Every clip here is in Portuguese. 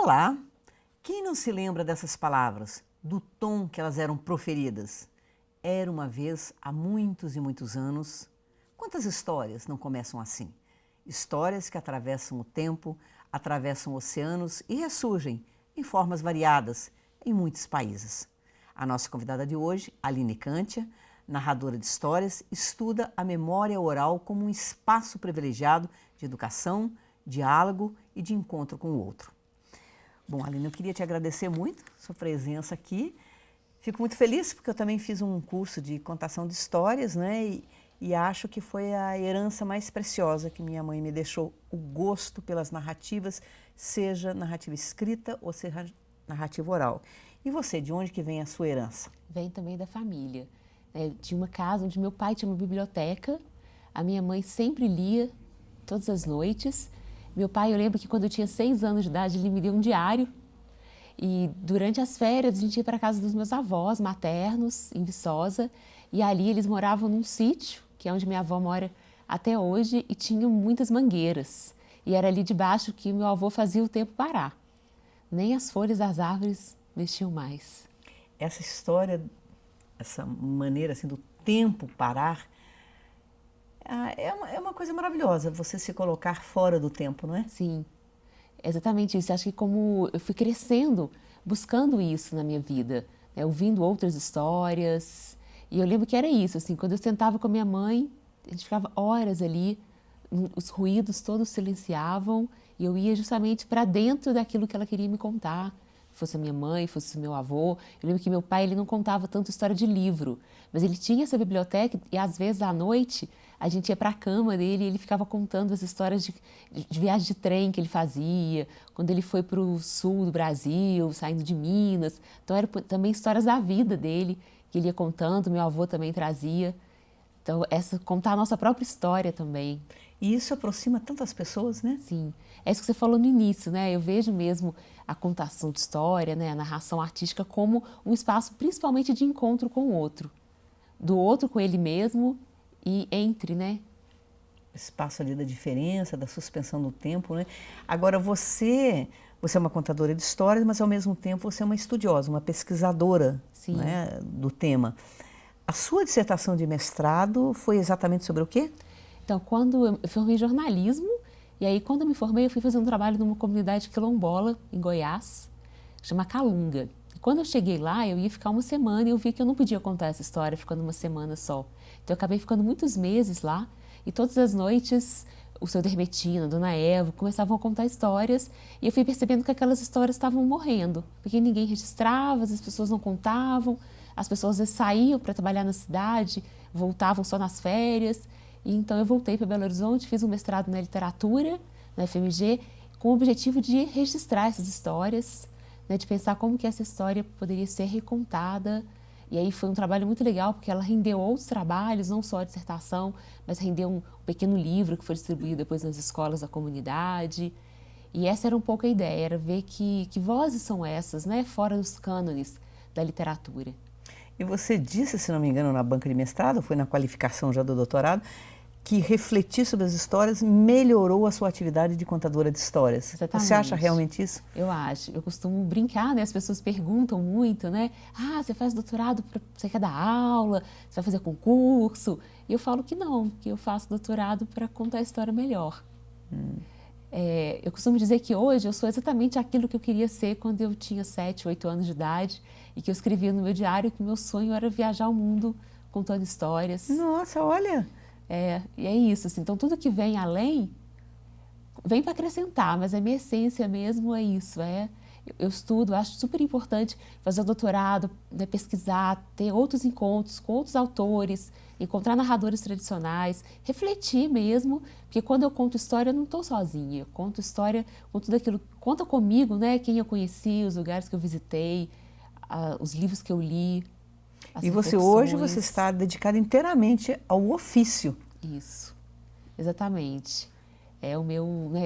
Olá! Quem não se lembra dessas palavras, do tom que elas eram proferidas? Era uma vez, há muitos e muitos anos. Quantas histórias não começam assim? Histórias que atravessam o tempo, atravessam oceanos e ressurgem em formas variadas em muitos países. A nossa convidada de hoje, Aline Cantia, narradora de histórias, estuda a memória oral como um espaço privilegiado de educação, diálogo e de encontro com o outro. Bom, Aline, eu queria te agradecer muito sua presença aqui. Fico muito feliz porque eu também fiz um curso de contação de histórias, né? E acho que foi a herança mais preciosa que minha mãe me deixou, o gosto pelas narrativas, seja narrativa escrita ou seja narrativa oral. E você, de onde que vem a sua herança? Vem também da família. Tinha uma casa onde meu pai tinha uma biblioteca, a minha mãe sempre lia todas as noites. Meu pai, eu lembro que quando eu tinha 6 anos de idade, ele me deu um diário. E durante as férias, a gente ia para a casa dos meus avós maternos, em Viçosa. E ali eles moravam num sítio, que é onde minha avó mora até hoje, e tinham muitas mangueiras. E era ali debaixo que meu avô fazia o tempo parar. Nem as folhas das árvores mexiam mais. Essa história, essa maneira assim do tempo parar, é uma coisa maravilhosa, você se colocar fora do tempo, não é? Sim, exatamente isso. Acho que como eu fui crescendo, buscando isso na minha vida, ouvindo outras histórias. E eu lembro que era isso, assim, quando eu sentava com a minha mãe, a gente ficava horas ali, os ruídos todos silenciavam e eu ia justamente para dentro daquilo que ela queria me contar. Fosse a minha mãe, fosse o meu avô. Eu lembro que meu pai, ele não contava tanto história de livro, mas ele tinha essa biblioteca e às vezes à noite a gente ia para a cama dele e ele ficava contando as histórias de viagem de trem que ele fazia, quando ele foi para o sul do Brasil, saindo de Minas. Então eram também histórias da vida dele que ele ia contando, meu avô também trazia. Então, contar a nossa própria história também. E isso aproxima tantas pessoas, né? Sim, é isso que você falou no início, né? Eu vejo mesmo a contação de história, né? A narração artística como um espaço principalmente de encontro com o outro. Do outro com ele mesmo e entre, né? Espaço ali da diferença, da suspensão do tempo, né? Agora, você é uma contadora de histórias, mas ao mesmo tempo você é uma estudiosa, uma pesquisadora, né, do tema. A sua dissertação de mestrado foi exatamente sobre o quê? Então, quando eu formei jornalismo, e aí quando eu me formei eu fui fazer um trabalho numa comunidade quilombola, em Goiás, chama Calunga. E quando eu cheguei lá, eu ia ficar uma semana e eu vi que eu não podia contar essa história ficando uma semana só. Então, eu acabei ficando muitos meses lá e todas as noites o seu Derbetina, a Dona Eva, começavam a contar histórias e eu fui percebendo que aquelas histórias estavam morrendo, porque ninguém registrava, as pessoas não contavam, as pessoas às vezes saíam para trabalhar na cidade, voltavam só nas férias. E então eu voltei para Belo Horizonte, fiz um mestrado na literatura, na FMG, com o objetivo de registrar essas histórias, né, de pensar como que essa história poderia ser recontada. E aí foi um trabalho muito legal, porque ela rendeu outros trabalhos, não só a dissertação, mas rendeu um pequeno livro que foi distribuído depois nas escolas da comunidade. E essa era um pouco a ideia, era ver que vozes são essas, né, fora dos cânones da literatura. E você disse, se não me engano, na banca de mestrado, foi na qualificação já do doutorado, que refletir sobre as histórias melhorou a sua atividade de contadora de histórias. Exatamente. Você acha realmente isso? Eu acho. Eu costumo brincar, né? As pessoas perguntam muito, né? Ah, você faz doutorado, você quer dar aula, você vai fazer concurso? E eu falo que não, que eu faço doutorado para contar a história melhor. Eu costumo dizer que hoje eu sou exatamente aquilo que eu queria ser quando eu tinha 7, 8 anos de idade e que eu escrevia no meu diário que meu sonho era viajar o mundo contando histórias. Nossa, olha! E é isso, assim. Então tudo que vem além vem para acrescentar, mas a minha essência mesmo é isso. Eu estudo, acho super importante fazer o doutorado, né, pesquisar, ter outros encontros com outros autores, encontrar narradores tradicionais, refletir mesmo, porque quando eu conto história eu não estou sozinha, eu conto história com tudo aquilo, conta comigo, né, quem eu conheci, os lugares que eu visitei, os livros que eu li. E você hoje você está dedicada inteiramente ao ofício. Isso, exatamente. Eu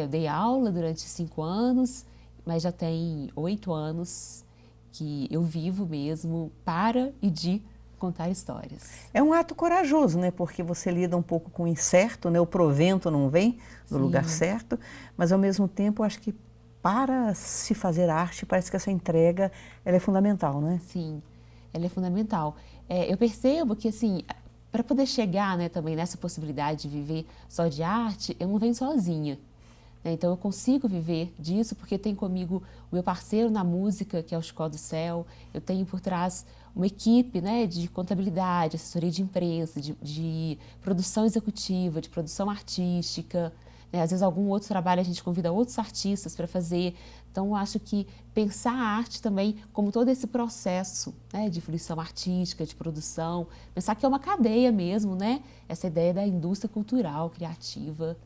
dei aula durante 5 anos, mas já tem 8 anos que eu vivo mesmo para e de contar histórias. É um ato corajoso, né? Porque você lida um pouco com o incerto, né? O provento não vem do lugar certo, mas ao mesmo tempo acho que para se fazer arte, parece que essa entrega ela é fundamental, né? Sim, ela é fundamental. Eu percebo que, assim, para poder chegar, né, também nessa possibilidade de viver só de arte, eu não venho sozinha. Né? Então, eu consigo viver disso porque tem comigo o meu parceiro na música, que é o Chicó do Céu. Eu tenho por trás uma equipe, né, de contabilidade, assessoria de imprensa, de produção executiva, de produção artística. Né? Às vezes, algum outro trabalho a gente convida outros artistas para fazer. Então, eu acho que pensar a arte também como todo esse processo, né, de fruição artística, de produção, pensar que é uma cadeia mesmo, né? Essa ideia da indústria cultural, criativa.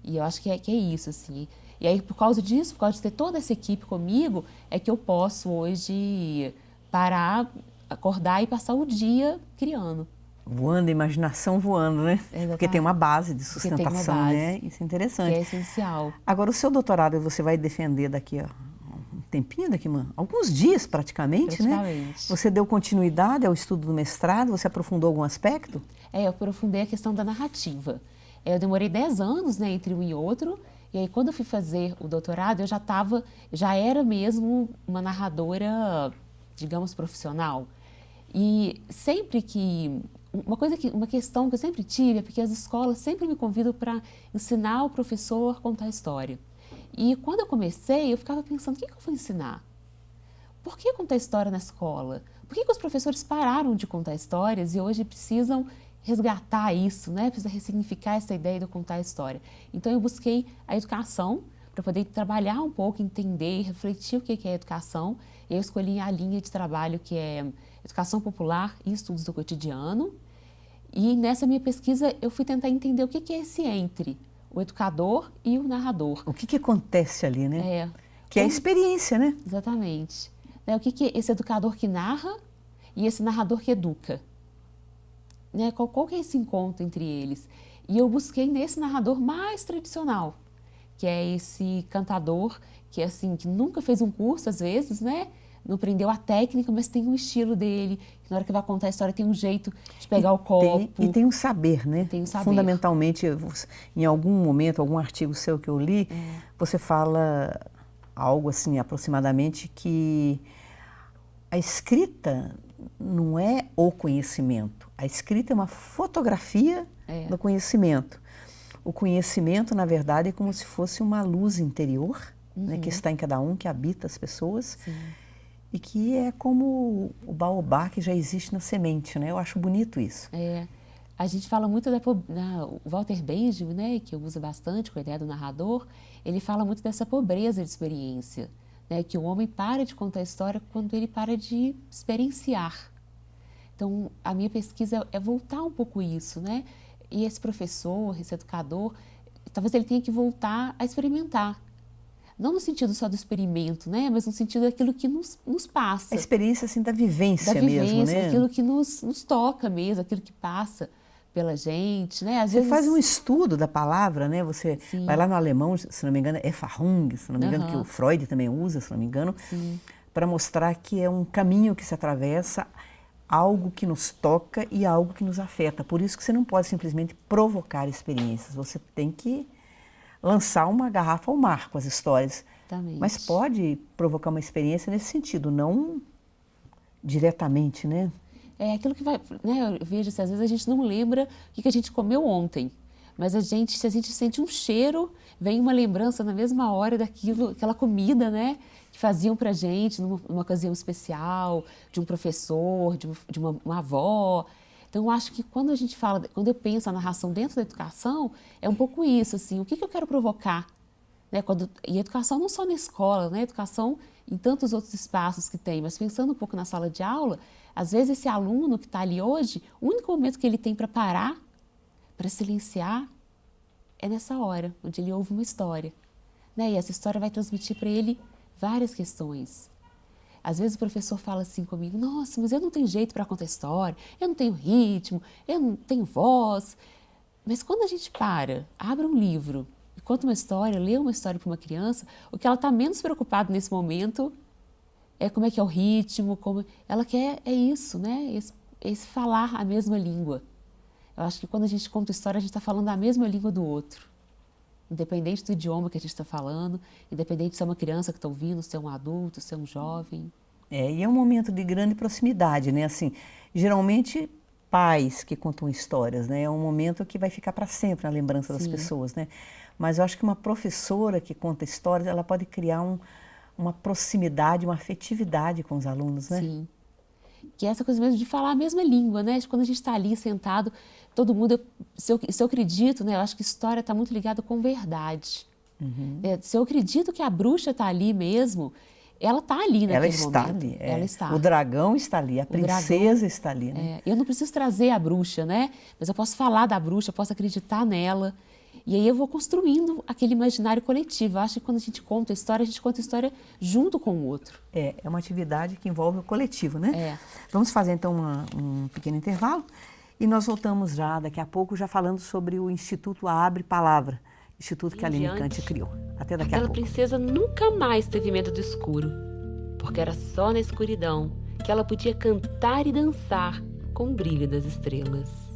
E eu acho que é isso, assim. E aí, por causa disso, por causa de ter toda essa equipe comigo, é que eu posso hoje parar, acordar e passar o dia criando. Voando, imaginação voando, né? Exatamente. Porque tem uma base de Porque tem uma sustentação, base, né? Isso é interessante. que é essencial. Agora, o seu doutorado você vai defender daqui a um tempinho, alguns dias praticamente, né? Praticamente. Você deu continuidade ao estudo do mestrado, você aprofundou algum aspecto? Eu aprofundei a questão da narrativa. Eu demorei 10 anos, né, entre um e outro, e aí quando eu fui fazer o doutorado, já era mesmo uma narradora, digamos, profissional. E sempre uma questão que eu sempre tive é porque as escolas sempre me convidam para ensinar o professor a contar a história. E quando eu comecei, eu ficava pensando, o que eu vou ensinar? Por que contar história na escola? Por que os professores pararam de contar histórias e hoje precisam resgatar isso, né? Precisa ressignificar essa ideia de eu contar a história. Então eu busquei a educação para poder trabalhar um pouco, entender, refletir o que é educação. Eu escolhi a linha de trabalho que é Educação Popular e Estudos do Cotidiano. E nessa minha pesquisa eu fui tentar entender o que é esse entre o educador e o narrador. O que acontece ali, né? Que é a Como- experiência, né? Exatamente. Né, o que é esse educador que narra e esse narrador que educa? Né, qual que é esse encontro entre eles? E eu busquei nesse narrador mais tradicional, que é esse cantador que assim que nunca fez um curso às vezes, né? Não aprendeu a técnica, mas tem um estilo dele, que na hora que vai contar a história tem um jeito de pegar o copo. E tem um saber, né? Tem um saber. Fundamentalmente, em algum momento, algum artigo seu que eu li, você fala algo assim, aproximadamente, que a escrita não é o conhecimento. A escrita é uma fotografia do conhecimento. O conhecimento, na verdade, é como se fosse uma luz interior, né, que está em cada um, que habita as pessoas. Sim. E que é como o baobá que já existe na semente, né? Eu acho bonito isso. A gente fala muito o Walter Benjamin, né, que eu uso bastante com a ideia do narrador, ele fala muito dessa pobreza de experiência, né, que o homem para de contar a história quando ele para de experienciar. Então, a minha pesquisa é voltar um pouco isso, né? E esse professor, esse educador, talvez ele tenha que voltar a experimentar. Não no sentido só do experimento, né? Mas no sentido daquilo que nos passa. A experiência, assim, da vivência mesmo, né? Daquilo que nos toca mesmo, aquilo que passa pela gente, né? Às Você vezes... faz um estudo da palavra, né? Você vai lá no alemão, se não me engano, é Erfahrung, se não me engano, que o Freud também usa, se não me engano, para mostrar que é um caminho que se atravessa, algo que nos toca e algo que nos afeta. Por isso que você não pode simplesmente provocar experiências, você tem que lançar uma garrafa ao mar com as histórias. Exatamente. Mas pode provocar uma experiência nesse sentido, não diretamente, né? É aquilo que vai, né? Eu vejo assim, às vezes a gente não lembra o que a gente comeu ontem, mas se a gente sente um cheiro, vem uma lembrança na mesma hora daquilo, aquela comida, né? Que faziam pra gente numa ocasião especial, de um professor, de uma avó. Então, eu acho que quando eu penso a narração dentro da educação, é um pouco isso, assim, o que eu quero provocar? Né? E a educação não só na escola, né? A educação em tantos outros espaços que tem, mas pensando um pouco na sala de aula, às vezes esse aluno que está ali hoje, o único momento que ele tem para parar, para silenciar, é nessa hora, onde ele ouve uma história. Né? E essa história vai transmitir para ele várias questões. Às vezes o professor fala assim comigo, nossa, mas eu não tenho jeito para contar história, eu não tenho ritmo, eu não tenho voz. Mas quando a gente abre um livro e conta uma história, lê uma história para uma criança, o que ela está menos preocupada nesse momento é como é que é o ritmo, como ela quer é isso, né? Esse falar a mesma língua. Eu acho que quando a gente conta história, a gente está falando a mesma língua do outro. independente do idioma que a gente está falando, independente se é uma criança que está ouvindo, se é um adulto, se é um jovem. E é um momento de grande proximidade, né? Assim, geralmente pais que contam histórias, né? É um momento que vai ficar para sempre na lembrança das pessoas, né? Mas eu acho que uma professora que conta histórias, ela pode criar uma proximidade, uma afetividade com os alunos, né? Sim. Que é essa coisa mesmo de falar a mesma língua, né? Quando a gente está ali sentado, todo mundo, se eu acredito, né? Eu acho que história está muito ligada com verdade. Se eu acredito que a bruxa está ali mesmo, ela está ali naquele momento. Ela está ali. Ela está. O dragão está ali, a princesa está ali, né? Eu não preciso trazer a bruxa, né? Mas eu posso falar da bruxa, eu posso acreditar nela. E aí eu vou construindo aquele imaginário coletivo. Eu acho que quando a gente conta a gente conta a história junto com o outro. É uma atividade que envolve o coletivo, né? Vamos fazer então um pequeno intervalo e nós voltamos já daqui a pouco já falando sobre o Instituto Abre Palavra, instituto que a Aline Cantia criou. Até daqui a pouco. Aquela princesa nunca mais teve medo do escuro, porque era só na escuridão que ela podia cantar e dançar com o brilho das estrelas.